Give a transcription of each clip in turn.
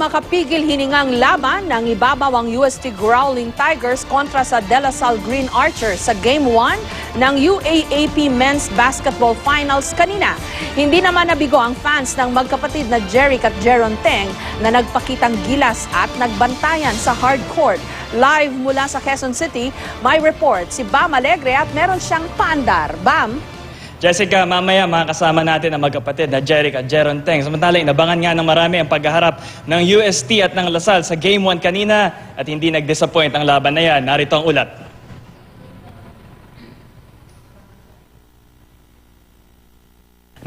makapigil hiningang laban ng ibabaw ang UST Growling Tigers kontra sa De La Salle Green Archers sa Game 1 ng UAAP Men's Basketball Finals kanina. Hindi naman nabigo ang fans ng magkapatid na Jeric at Jeron Teng na nagpakitang gilas at nagbantayan sa hard court. Live mula sa Quezon City, may report si Bam Alegre at meron siyang paandar. Bam? Jessica, mamaya makakasama natin ang magkapatid na Jeric at Jeron Teng. Samantala, inabangan nga ng marami ang paghaharap ng UST at ng La Salle sa Game 1 kanina at hindi nag-disappoint ang laban na yan. Narito ang ulat.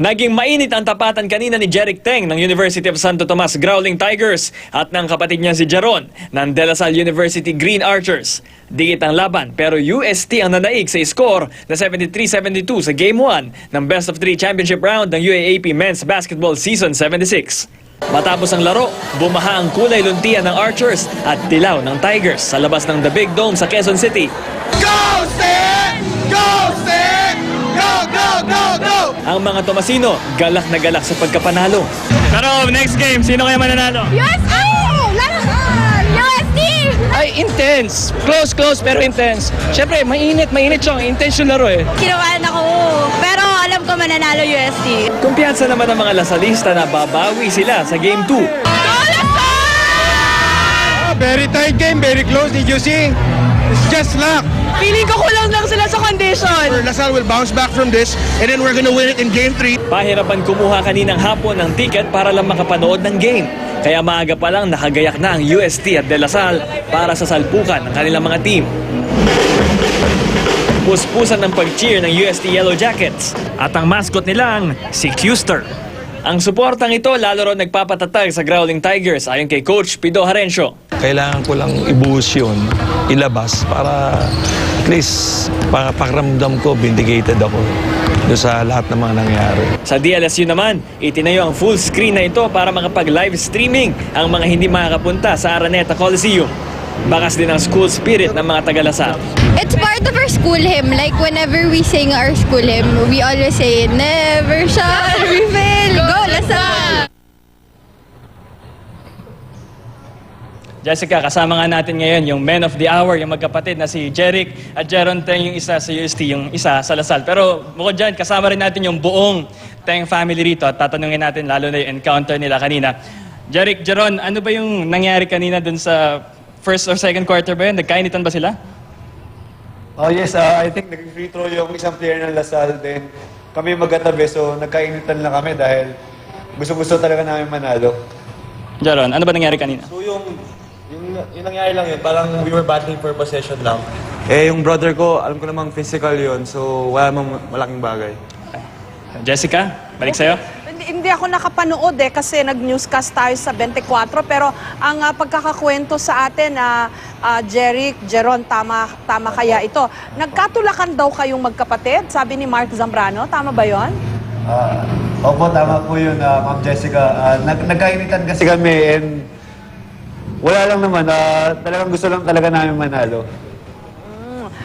Naging mainit ang tapatan kanina ni Jeric Teng ng University of Santo Tomas Growling Tigers at ng kapatid niya si Jeron ng De La Salle University Green Archers. Dikit ang laban pero UST ang nanaig sa score na 73-72 sa Game 1 ng Best of 3 Championship Round ng UAAP Men's Basketball Season 76. Matapos ang laro, bumaha ang kulay luntian ng Archers at dilaw ng Tigers sa labas ng The Big Dome sa Quezon City. Go, Sting! Go, Sting! Go, go, go, go! Ang mga Tomasino, galak na galak sa pagkapanalo. Pero next game, sino kaya mananalo? UST! UST! Ay, intense. Close pero intense. Siyempre, mainit siya. Intense yung laro eh. Kinabahan ako, pero alam ko mananalo UST. Kumpiyansa naman ang mga Lasalista na babawi sila sa Game 2. Very tight game, very close. Did you see? It's just luck. Feeling ko kulang lang sila sa condition. La Salle will bounce back from this and then we're gonna win it in Game 3. Pahirapan kumuha kaninang hapon ng ticket para lang makapanood ng game. Kaya maaga pa lang nakagayak na ang UST at De La Salle para sa salpukan ng kanilang mga team. Puspusan ng pag-cheer ng UST Yellow Jackets at ang mascot nilang si Custer. Ang suportang ito lalo rin nagpapatatag sa Growling Tigers ayon kay Coach Pido Harencio. Kailangan ko lang ibuhos yun, ilabas para at least pakiramdam ko, vindicated ako doon sa lahat ng mga nangyari. Sa DLSU naman, itinayo ang full screen na ito para makapag-live streaming ang mga hindi makakapunta sa Araneta Coliseum. Bakas din ang school spirit ng mga taga-Lasal. It's part of our school hymn. Like whenever we sing our school hymn, we always say, never shall we fail. Go, Lasal! Jessica, kasama nga natin ngayon yung men of the hour, yung magkapatid na si Jeric at Jeron Teng, yung isa sa UST, yung isa sa La Salle. Pero bukod dyan, kasama rin natin yung buong Teng family rito at tatanungin natin lalo na yung encounter nila kanina. Jeric, Jeron, ano ba yung nangyari kanina dun sa first or second quarter ba yun? Nagkainitan ba sila? Oh yes, I think nag-free throw yung isang player ng La Salle, then kami magkatabi, so nagkainitan lang kami dahil gusto-gusto talaga namin manalo. Jeron, ano ba nangyari kanina? So yung nangyari lang yun, parang we were battling for possession lang. Eh yung brother ko, alam ko namang physical yun, so wala namang malaking bagay. Jessica, balik sa'yo. Hindi ako nakapanood kasi nag-newscast tayo sa 24 pero ang pagkakakwento sa atin Jeric, Jeron, tama kaya ito. Nagkatulakan daw kayong magkapatid, sabi ni Mark Zambrano, tama ba 'yon? Opo, tama po yun, Ma'am Jessica. Nagkainitan kasi kami and wala lang naman, talagang gusto lang talaga namin manalo.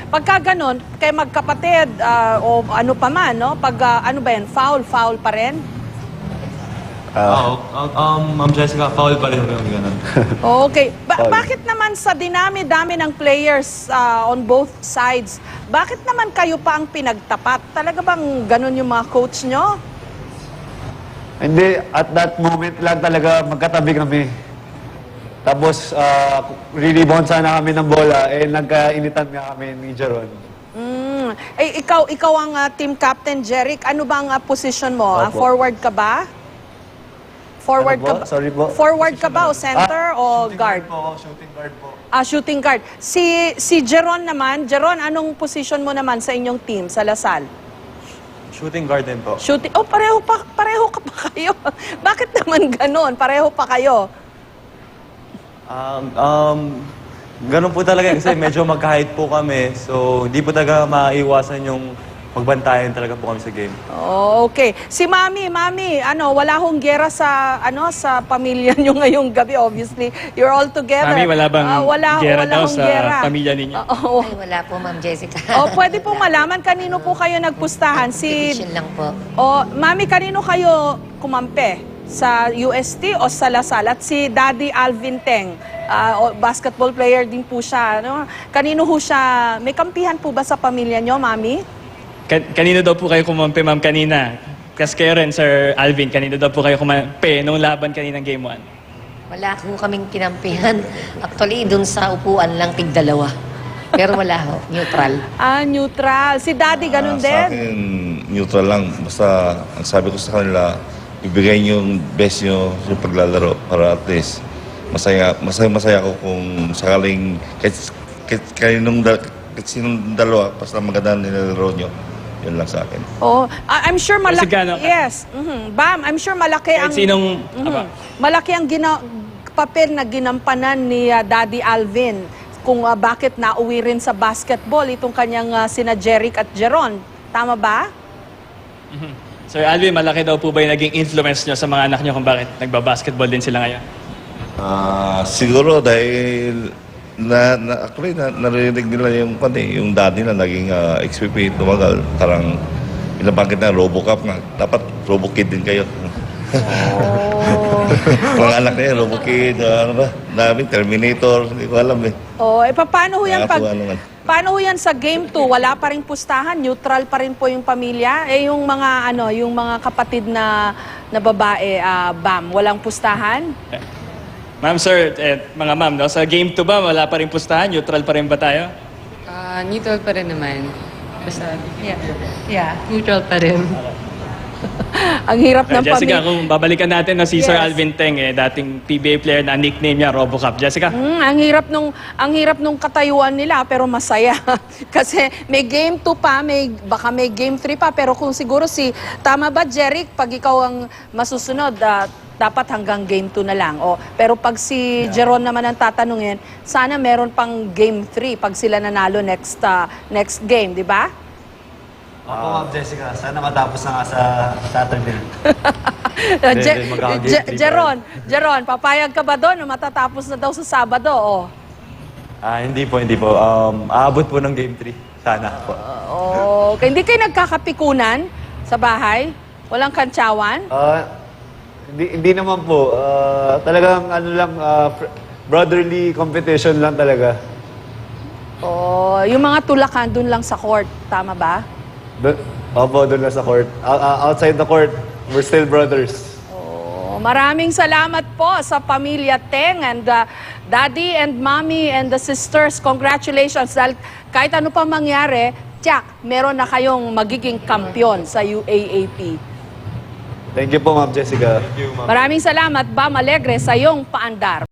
Pagka ganun, kay magkapatid o ano pa man, no? Pag ano ba yan, foul pa rin? Ma'am Jessica, foul pa rin yung gano'n. Okay. Bakit naman sa dinami-dami ng players on both sides, bakit naman kayo pa ang pinagtapat? Talaga bang ganun yung mga coach nyo? Hindi, at that moment lang talaga magkatabi kami. Tapos, re-rebound sana kami ng bola, nagkainitan nga kami ni Jeron. Ikaw ang team captain, Jeric. Ano bang position mo? Forward ka ba? Forward Ano ka po? ba? Sorry po. Forward ka ba o center o guard? Shooting guard po. Shooting guard. Si Jeron naman, Jeron, anong position mo naman sa inyong team, sa La Salle? Shooting guard din po. Shooting. Oh, pareho ka pa kayo. Bakit naman ganon? Pareho pa kayo. Ganun po talaga kasi medyo magka-height po kami. So, hindi po talaga maiwasan yung magbantayan talaga po kami sa game. Okay. Si Mami, wala hong gera sa sa pamilya niyo ngayong gabi, obviously. You're all together. Mami, wala bang gera daw hong sa gera. pamilya ninyo? Ay, wala po, Ma'am Jessica. Pwede pong malaman kanino po kayo nagpustahan? Division lang po. Mami, kanino kayo kumampe? Sa UST o sa Lasal? At si Daddy Alvin Teng, basketball player din po siya. Ano? Kanino ho siya, may kampihan po ba sa pamilya nyo, Mami? Kanino daw po kayo kumampi, ma'am, kanina? Kasi kayo rin, Sir Alvin, kanino daw po kayo kumampi nung laban kaninang Game 1? Wala ho kaming kinampihan. Actually, dun sa upuan lang, tig-dalawa. Pero wala ho, neutral. Neutral. Si Daddy, ganun Sa din? akin, neutral lang. Basta, ang sabi ko sa kanila, ibigay niyo yung best niyo yung paglalaro para at least masaya ako kung sakaling kahit sinong dalawa, basta maganda nilalaro niyo. Yun lang sa akin. I'm sure malaki. gano'n? Yes. Bam, I'm sure malaki ang... Kahit sinong... Malaki ang papel na ginampanan ni Daddy Alvin kung bakit nauwi rin sa basketball itong kanyang sina Jeric at Jeron. Tama ba? Sir Alvin, malaki daw po ba yung naging influence nyo sa mga anak nyo kung bakit nagbabasketball din sila ngayon? Siguro dahil actually, narinig nila yung daddy na naging XPP tumagal. Parang inabanggit na RoboCop nga. Dapat RoboKid din kayo. Mga anak na yan, RoboKid, ano ba? Namin, Terminator, hindi ko alam eh. Paano ho yan Nakakatuwa naman. Paano ho yan sa game 2? Wala pa rin pustahan, neutral pa rin po yung pamilya. Yung mga yung mga kapatid na babae, Bam, walang pustahan? Ma'am, sir, mga ma'am, no? Sa Game 2 ba, wala pa rin pustahan? Neutral pa rin ba tayo? Neutral pa rin naman. Basta, yeah, neutral pa rin. Ang hirap ng Jessica, pamilya. kung babalikan natin na si Sir Yes. Alvin Teng, dating PBA player na nickname niya RoboCop. Jessica? Ang hirap nung katayuan nila pero masaya. Kasi may game 2 pa, baka may game 3 pa pero kung siguro tama ba Jeric, pag ikaw ang masusunod, dapat hanggang game 2 na lang. Pero pag si Jeron naman ang tatanungin, sana meron pang game 3 pag sila nanalo next game, di ba? Ako, Ma'am Jessica, sana matapos na nga sa Saturday. Jeron, papayag ka ba doon na matatapos na daw sa Sabado? Hindi po. Aabot po ng Game 3. Sana po. Hindi kayo nagkakapikunan sa bahay? Walang kantsawan? Hindi naman po. Talagang brotherly competition lang talaga. Yung mga tulakan doon lang sa court, tama ba? Doon lang sa court. Outside the court, we're still brothers. Maraming salamat po sa pamilya Teng and Daddy and Mommy and the sisters. Congratulations. Dahil kahit ano pa mangyari, meron na kayong magiging kampiyon sa UAAP. Thank you po, Ma'am Jessica. Maraming salamat, Bam Alegre, sa iyong paandar.